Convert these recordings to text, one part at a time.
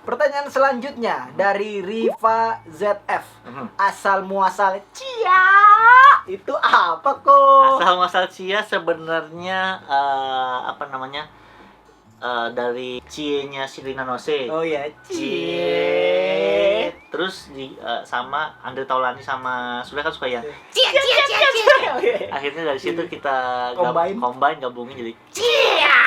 Pertanyaan selanjutnya dari Riva ZF. Asal muasal Cia itu apa kok? Asal muasal Cia sebenarnya apa namanya? Dari Cie-nya Sherina Nose. Oh ya, Cie. Terus sama Andre Taulani sama Sule kan suka yang Cia. akhirnya dari situ kita Combine. gabungin jadi Cia.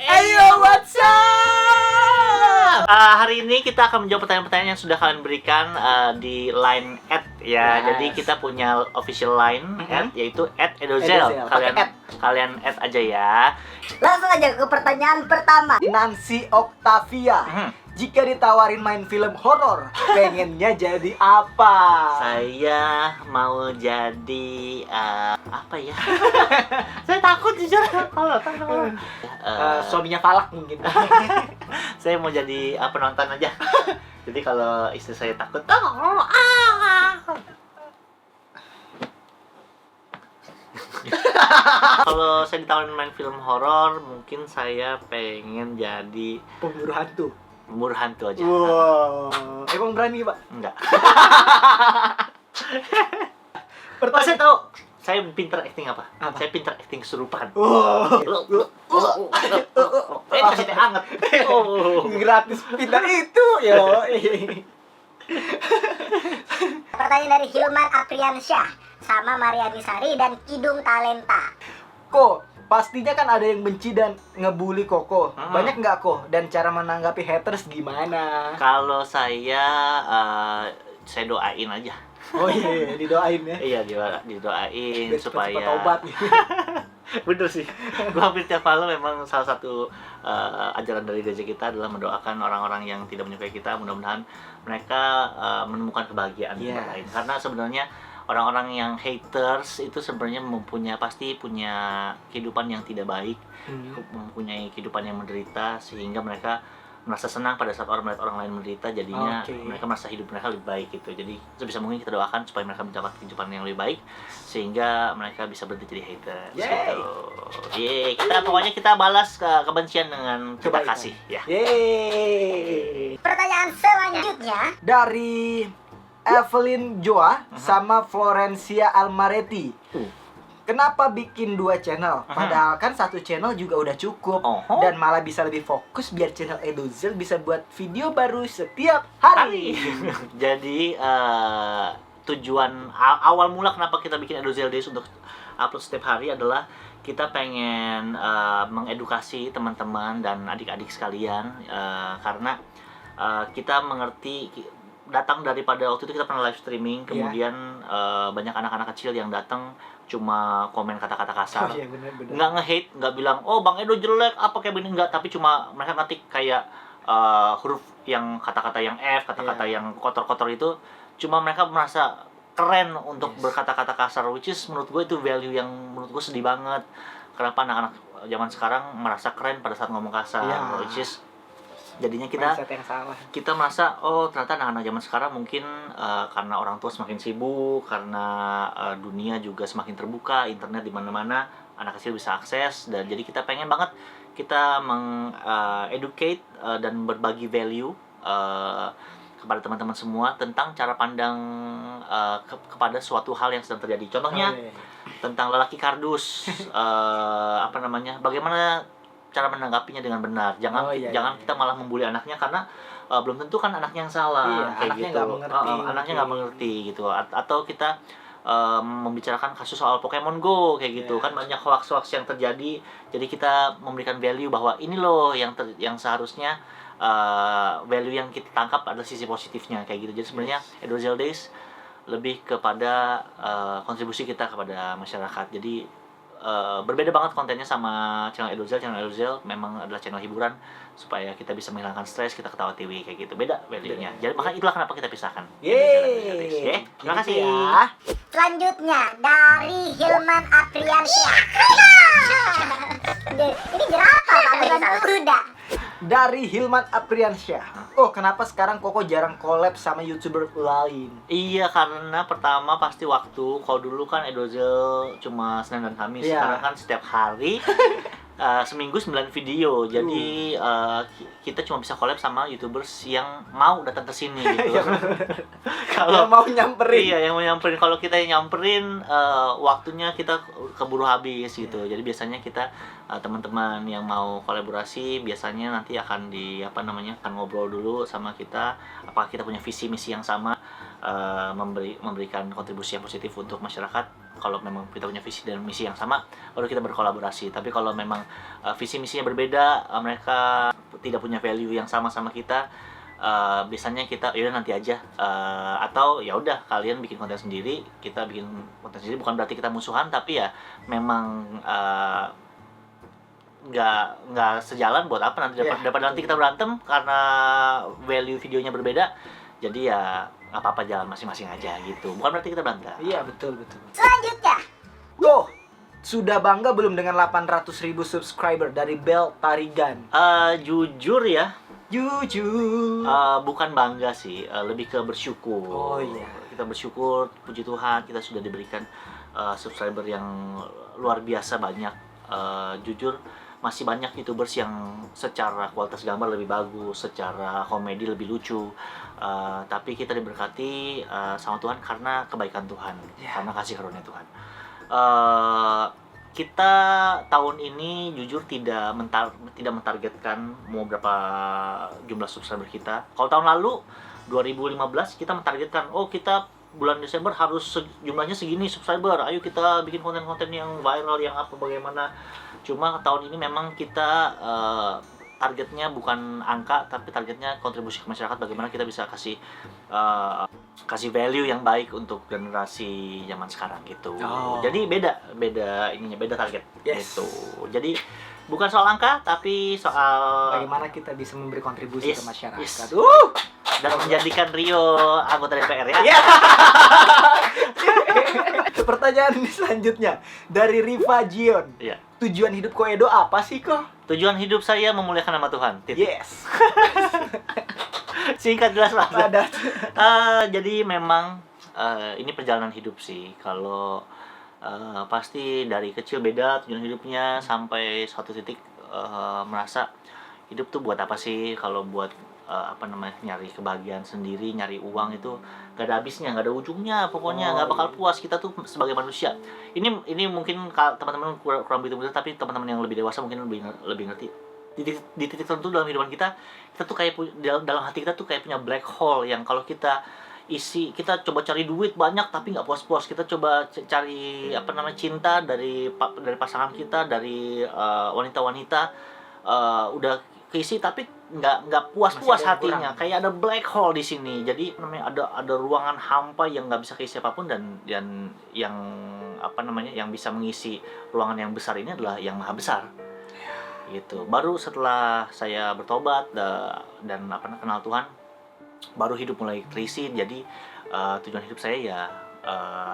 Ayo, what's up? Hari ini kita akan menjawab pertanyaan-pertanyaan yang sudah kalian berikan di line ya. Yes. Jadi kita punya official line yaitu @edozel. Kalian add aja ya. Langsung aja ke pertanyaan pertama. Nancy Octavia. Jika ditawarin main film horor, pengennya jadi apa? Saya mau jadi apa ya? Saya takut jujur kalau Suaminya Falak mungkin. saya mau jadi penonton aja. Jadi kalau istri saya takut, kalau saya ditawarin main film horor, mungkin saya pengen jadi Pemburu hantu. pemburu hantu aja. Wow. Emang berani, Pak? Enggak. Pertanyaan Saya tahu. Saya pinter acting apa? Apa? Saya pinter acting kesurupan. Wow. Kasih teh hangat. Gratis pintar itu, yo. Pertanyaan dari Hilman Apriansyah sama Mariani Sari dan Kidung Talenta. Kok pastinya kan ada yang benci dan ngebully Koko. Banyak nggak kok? Dan cara menanggapi haters gimana? Kalau saya doain aja. Oh iya, didoain ya. Iya, didoain Biar supaya cepat tobat. bener sih. Gua hampir tiap malam memang salah satu ajaran dari gereja kita adalah mendoakan orang-orang yang tidak menyukai kita, mudah-mudahan mereka menemukan kebahagiaan di tempat lain. Karena sebenarnya orang-orang yang haters itu sebenarnya pasti punya kehidupan yang tidak baik, mempunyai kehidupan yang menderita, sehingga mereka merasa senang pada saat orang melihat orang lain menderita, jadinya mereka merasa hidup mereka lebih baik gitu. Jadi sebisa mungkin kita doakan supaya mereka mendapat kehidupan yang lebih baik, sehingga mereka bisa berhenti jadi haters gitu. Kita pokoknya kita balas kebencian dengan kita Kebaikan. kasih ya. Yeay. Pertanyaan selanjutnya. Dari Evelyn Joa sama Florencia Almaretti. Kenapa bikin 2 channel? Padahal kan 1 channel juga udah cukup. Dan malah bisa lebih fokus biar channel Edozel bisa buat video baru setiap hari. Jadi tujuan awal mula kenapa kita bikin Edozel Days untuk upload setiap hari adalah kita pengen mengedukasi teman-teman dan adik-adik sekalian, karena kita mengerti datang daripada waktu itu kita pernah live streaming, kemudian banyak anak-anak kecil yang datang cuma komen kata-kata kasar, nggak nge-hate, nggak bilang oh Bang Edo jelek apa kayak begini, nggak, tapi cuma mereka ngetik kayak huruf yang kata-kata yang F, kata-kata yang kotor-kotor itu, cuma mereka merasa keren untuk berkata-kata kasar, which is menurut gue itu value yang menurut gue sedih banget. Kenapa anak-anak zaman sekarang merasa keren pada saat ngomong kasar, which is jadinya kita merasa oh ternyata anak-anak zaman sekarang mungkin karena orang tua semakin sibuk, karena dunia juga semakin terbuka, internet di mana-mana, anak kecil bisa akses, dan jadi kita pengen banget kita educate dan berbagi value kepada teman-teman semua tentang cara pandang kepada suatu hal yang sedang terjadi. Contohnya tentang lelaki kardus, bagaimana cara menanggapinya dengan benar. Jangan kita malah membuli anaknya karena belum tentu kan anaknya yang salah, kayak anaknya gitu. Anaknya nggak mengerti gitu. Atau kita membicarakan kasus soal Pokemon Go kayak gitu, kan banyak hoax-hoax yang terjadi. Jadi kita memberikan value bahwa ini loh yang seharusnya value yang kita tangkap adalah sisi positifnya kayak gitu. Jadi sebenarnya Edozel Days lebih kepada kontribusi kita kepada masyarakat. Jadi berbeda banget kontennya sama channel Edozel. Channel Edozel memang adalah channel hiburan supaya kita bisa menghilangkan stres, kita ketawa TV kayak gitu. Beda value-nya. Jadi makanya itulah kenapa kita pisahkan. Yeay. Terima kasih. Selanjutnya dari Hilman Apriansyah. Ini jerapah Pak, kuda. Dari Hilman Apriansyah. Oh, kenapa sekarang Koko jarang collab sama YouTuber lain? Iya, karena pertama pasti waktu. Kalau dulu kan Edozel cuma Senin dan Kamis, sekarang kan setiap hari. seminggu 9 video. Jadi kita cuma bisa collab sama YouTubers yang mau datang ke sini gitu. Kalau mau nyamperin. Iya, yang mau nyamperin. Kalau kita yang nyamperin waktunya kita keburu habis gitu. Jadi biasanya kita teman-teman yang mau kolaborasi biasanya nanti akan akan ngobrol dulu sama kita apakah kita punya visi misi yang sama, memberikan kontribusi yang positif untuk masyarakat. Kalau memang kita punya visi dan misi yang sama, baru kita berkolaborasi. Tapi kalau memang visi misinya berbeda, mereka tidak punya value yang sama kita, biasanya kita yaudah nanti aja, atau ya udah kalian bikin konten sendiri, kita bikin konten sendiri. Bukan berarti kita musuhan, tapi ya memang nggak sejalan. Buat apa nanti daripada nanti kita berantem karena value videonya berbeda. Jadi ya nggak apa-apa, jalan masing-masing aja gitu. Bukan berarti kita berantem. Iya, betul. Selanjutnya, sudah bangga belum dengan 800.000 subscriber dari Bel Tarigan? Jujur ya, Jujur. bukan bangga sih, lebih ke bersyukur. Oh iya. Kita bersyukur, puji Tuhan kita sudah diberikan subscriber yang luar biasa banyak. Jujur masih banyak YouTubers yang secara kualitas gambar lebih bagus, secara komedi lebih lucu. Tapi kita diberkati sama Tuhan karena kebaikan Tuhan, karena kasih karunia Tuhan. Kita tahun ini jujur tidak mentargetkan mau berapa jumlah subscriber kita. Kalau tahun lalu 2015 kita mentargetkan, kita bulan Desember harus jumlahnya segini subscriber. Ayo kita bikin konten-konten yang viral, yang apa bagaimana. Cuma tahun ini memang kita targetnya bukan angka, tapi targetnya kontribusi ke masyarakat. Bagaimana kita bisa kasih value yang baik untuk generasi zaman sekarang gitu. Jadi beda target gitu. Jadi bukan soal angka, tapi soal bagaimana kita bisa memberi kontribusi ke masyarakat. Dan menjadikan Rio anggota DPR ya. Pertanyaan selanjutnya dari Riva Jion. Iya. Tujuan hidup Koedo apa sih, Ko? Tujuan hidup saya memuliakan nama Tuhan. Yes. Singkat jelas padat. Jadi memang ini perjalanan hidup sih. Kalau pasti dari kecil beda tujuan hidupnya, sampai suatu titik merasa hidup tuh buat apa sih? Kalau buat nyari kebahagiaan sendiri, nyari uang itu gak ada habisnya, gak ada ujungnya, pokoknya nggak bakal puas. Kita tuh sebagai manusia ini mungkin teman-teman kurang begitu mudah, tapi teman-teman yang lebih dewasa mungkin lebih ngerti. Di titik tertentu dalam kehidupan kita tuh kayak dalam hati kita tuh kayak punya black hole yang kalau kita isi, kita coba cari duit banyak tapi nggak puas-puas. Kita coba cari cinta dari pasangan kita, dari wanita-wanita, udah keisi tapi nggak puas-puas hatinya. Kayak ada black hole di sini. Jadi ada ruangan hampa yang nggak bisa keisi apapun, dan yang yang bisa mengisi ruangan yang besar ini adalah yang maha besar. Gitu. Baru setelah saya bertobat dan kenal Tuhan, baru hidup mulai terisi. Jadi tujuan hidup saya ya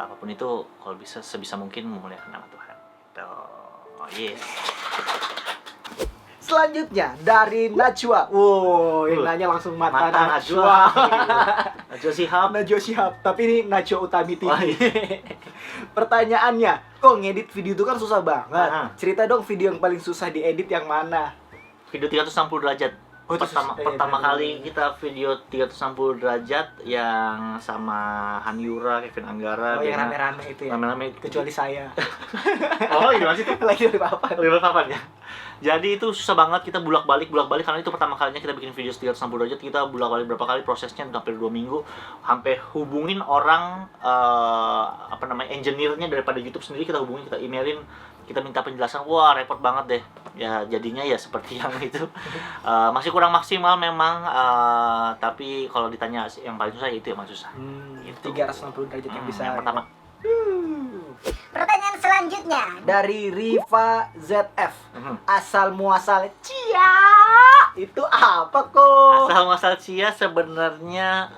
apapun itu, kalau bisa sebisa mungkin memuliakan nama Tuhan. Yes. Selanjutnya dari Najwa. Yang nanya langsung mata Najwa. Najwa Shihab. Tapi ini Najwa Utami TV. Pertanyaannya, ngedit video itu kan susah banget. Cerita dong video yang paling susah diedit yang mana? Video 360 derajat. Pertama kali kita video 360 derajat yang sama Hanyura, Kevin Anggara. Yang rame-rame itu ya? Rame-rame. Kecuali saya. Ini masih tuh? Lagi dari papan ya? Jadi itu susah banget, kita bulak-balik karena itu pertama kalinya kita bikin video 360 derajat. Kita bulak-balik berapa kali, prosesnya hampir 2 minggu. Sampai hubungin orang, engineer-nya daripada YouTube sendiri, kita hubungin, kita emailin, kita minta penjelasan. Wah, repot banget deh. Ya jadinya ya seperti yang itu. Masih kurang maksimal memang, tapi kalau ditanya yang paling susah itu yang paling susah. 360 derajat yang bisa. Yang pertama. pertanyaan selanjutnya dari Riva ZF. Asal muasal Cia itu apa kok? Asal muasal Cia sebenarnya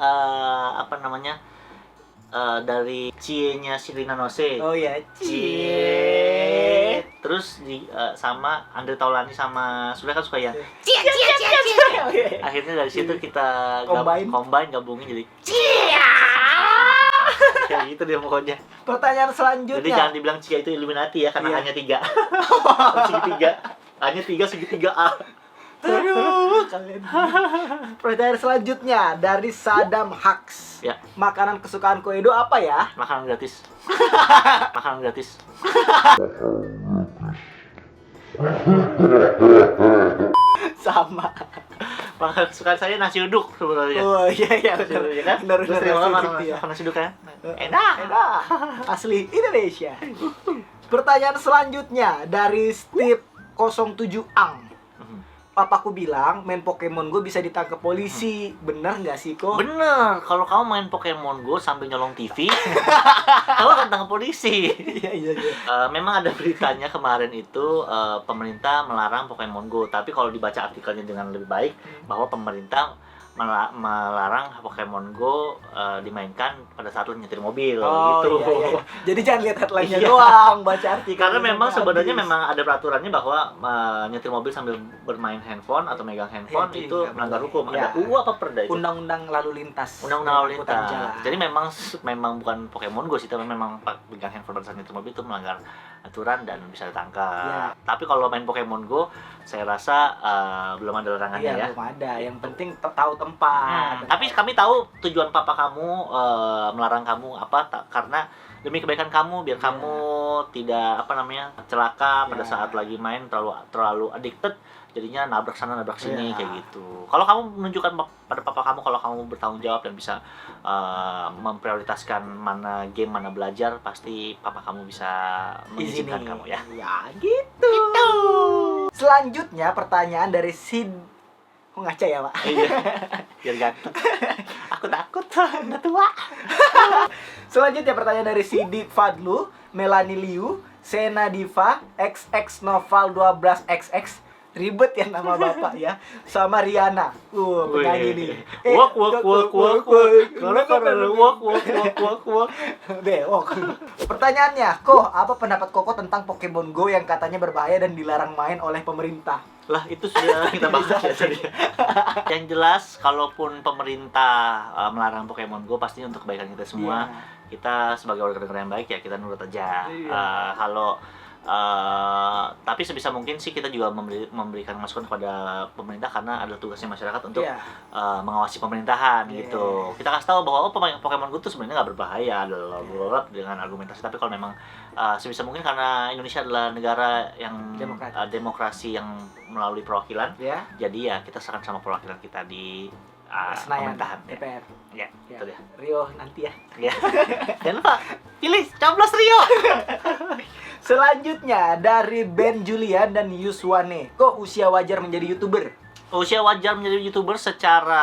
dari Cie-nya Sirina Nose. Oh ya, Cie. Terus sama Andre Taulani sama sudah kan suka ya. Cia. Akhirnya dari situ kita gabungin jadi Cia. Kayak gitu deh pokoknya. Pertanyaan selanjutnya. Jadi jangan dibilang Cia itu Illuminati ya, karena hanya 3. Segitiga. A-nya 3, segitiga A. Aduh, kalian. Pertanyaan selanjutnya dari Sadam Haks. Ya, Makanan kesukaan Ko Edo apa ya? makanan gratis. Makanan gratis. Sama. Makanan kesukaan saya nasi uduk sebenarnya. Oh iya Nasi uduk, ya kan? benar Terus benar terima nasi makan uduk, ya. nasi uduk kan? Enak. Enak. Asli Indonesia. Pertanyaan selanjutnya dari Steve 07 Ang. Papaku bilang main Pokemon Go bisa ditangkap polisi. Bener nggak sih kok? Bener, kalau kamu main Pokemon Go sambil nyolong TV, kamu akan tangkap polisi. Iya iya iya. Memang ada beritanya kemarin itu pemerintah melarang Pokemon Go, tapi kalau dibaca artikelnya dengan lebih baik bahwa pemerintah melarang Pokemon Go dimainkan pada saat lu nyetir mobil Oh gitu. iya, iya. Jadi jangan lihat headline-nya Iya. doang, baca artikel. Karena memang sebenarnya memang ada peraturannya bahwa nyetir mobil sambil bermain handphone atau megang handphone Iya, itu nggak melanggar boleh. hukum. Iya. Ada UU apa perda itu? Undang-undang lalu lintas. Undang-undang lalu Angkutan lintas. jalan. Jadi memang bukan Pokemon Go sih, tapi memang pegang handphone pada saat nyetir mobil itu melanggar aturan dan bisa ditangkap. Ya. Tapi kalau main Pokemon Go, saya rasa belum ada larangannya Iya, ya. belum ada. Yang penting tahu tempat. Tapi kami tahu tujuan papa kamu melarang kamu apa karena demi kebaikan kamu, biar kamu tidak celaka pada Ya. saat lagi main terlalu addicted, jadinya nabrak sana nabrak sini Ya. kayak gitu. Kalau kamu menunjukkan pada papa kamu kalau kamu bertanggung jawab dan bisa memprioritaskan mana game mana belajar, pasti papa kamu bisa mengizinkan Izinin. kamu ya. Ya, gitu. Selanjutnya pertanyaan dari Sid. Kok ngaca ya, Pak? Iya. Biar ganteng. Aku takut udah tua. Selanjutnya pertanyaan dari Sidik Fadlu, Melanie Liu, Sena Diva, XX Noval 12XX. Ribet ya nama bapak ya. Sama Riana. Penyanyi nih. Wok. Kalau wok. Bewok. Pertanyaannya, apa pendapat Koko tentang Pokemon Go yang katanya berbahaya dan dilarang main oleh pemerintah? Lah itu sudah kita bahas ya tadi. Yang jelas kalaupun pemerintah melarang Pokemon Go pasti untuk kebaikan kita semua. Iya. Kita sebagai warga negara yang baik ya kita nurut aja. Iya. Tapi sebisa mungkin sih kita juga memberikan masukan kepada pemerintah karena adalah tugasnya masyarakat untuk Iya. mengawasi pemerintahan Iya. gitu. Kita kasih tahu bahwa Pokemon Go itu sebenarnya nggak berbahaya dengan argumentasi. Tapi kalau memang sebisa mungkin karena Indonesia adalah negara yang demokrasi yang melalui perwakilan, Ya. jadi ya kita serahkan sama perwakilan kita di Senayan, pemerintahan. DPR. Ya, itu dia. Rio nanti ya. Ya. Jangan lupa pilih coblos Rio. Selanjutnya dari Ben Julian dan Yuswane. Kok usia wajar menjadi YouTuber? Usia wajar menjadi YouTuber secara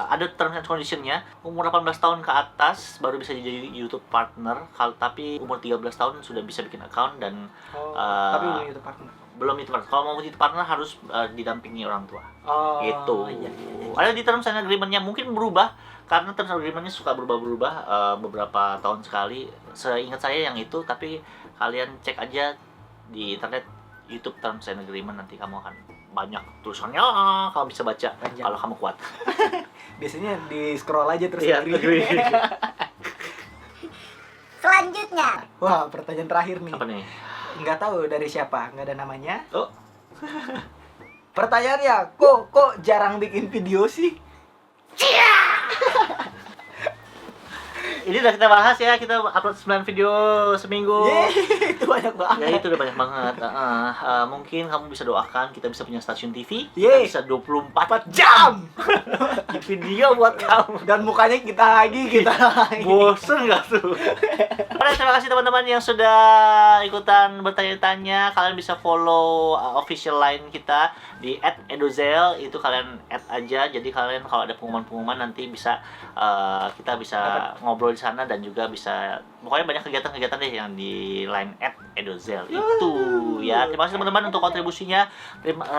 ada terms and condition-nya. Umur 18 tahun ke atas baru bisa jadi YouTube partner. Tapi umur 13 tahun sudah bisa bikin account dan Tapi belum YouTube partner. belum YouTube partner. Kalau mau YouTube partner harus didampingi orang tua. Oh, Gitu. iya. Ada di terms and agreement-nya mungkin berubah karena terms and agreement-nya suka berubah-berubah beberapa tahun sekali. Seingat saya yang itu, tapi kalian cek aja di internet YouTube terms and agreement, nanti kamu akan banyak tulisannya, kamu bisa baca Panjang. kalau kamu kuat. Biasanya di scroll aja terus Iya, agree. Selanjutnya, Wah, pertanyaan terakhir nih. Apa nih? Nggak tahu dari siapa, nggak ada namanya. Oh, Pertanyaannya, kok jarang bikin video sih? ini udah kita bahas ya, kita upload 9 video seminggu. Yeay, itu banyak banget. Ya itu udah banyak banget. Mungkin kamu bisa doakan kita bisa punya stasiun TV. Kita Yeay. bisa 24 4 jam. di video buat kamu. Dan mukanya kita lagi. Bosen gak tuh? Oke, terima kasih teman-teman yang sudah ikutan bertanya-tanya. Kalian bisa follow official line kita di @edozel. Itu kalian add aja. Jadi kalian kalau ada pengumuman-pengumuman nanti bisa kita bisa ngobrol di sana dan juga bisa pokoknya banyak kegiatan-kegiatan deh yang di line @edozel itu ya. Terima kasih teman-teman untuk kontribusinya.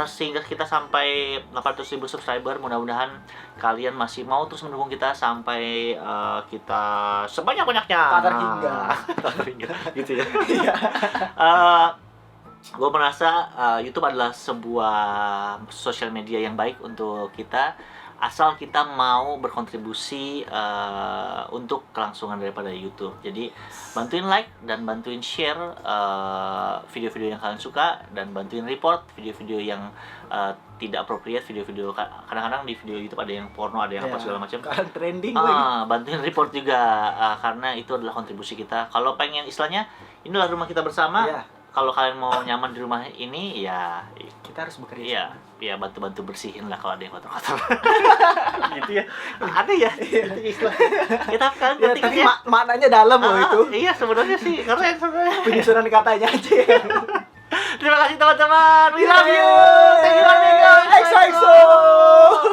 Sehingga kita sampai 800.000 subscriber. Mudah-mudahan kalian masih mau terus mendukung kita sampai kita sebanyak-banyaknya. Tak terhingga. Tak terhingga gitu ya. gue merasa YouTube adalah sebuah sosial media yang baik untuk kita, asal kita mau berkontribusi untuk kelangsungan daripada YouTube. Jadi bantuin like dan bantuin share video-video yang kalian suka, dan bantuin report video-video yang tidak appropriate, video-video kadang-kadang di video YouTube ada yang porno, ada yang apa segala macam. Kadang trending lagi. Bantuin report juga karena itu adalah kontribusi kita. Kalau pengen istilahnya inilah rumah kita bersama. Kalau kalian mau nyaman di rumah ini, ya kita harus bekerja. Iya, bantu-bantu bersihin lah kalau ada yang kotor-kotor. Gitu ya. Ada ya itu istilah. Kita kalian penting tapi ya. maknanya dalam loh itu. Iya, sebenarnya sih keren sebenarnya. Penyusunan katanya aja. Terima kasih teman-teman. We love you. Thank you. EXO.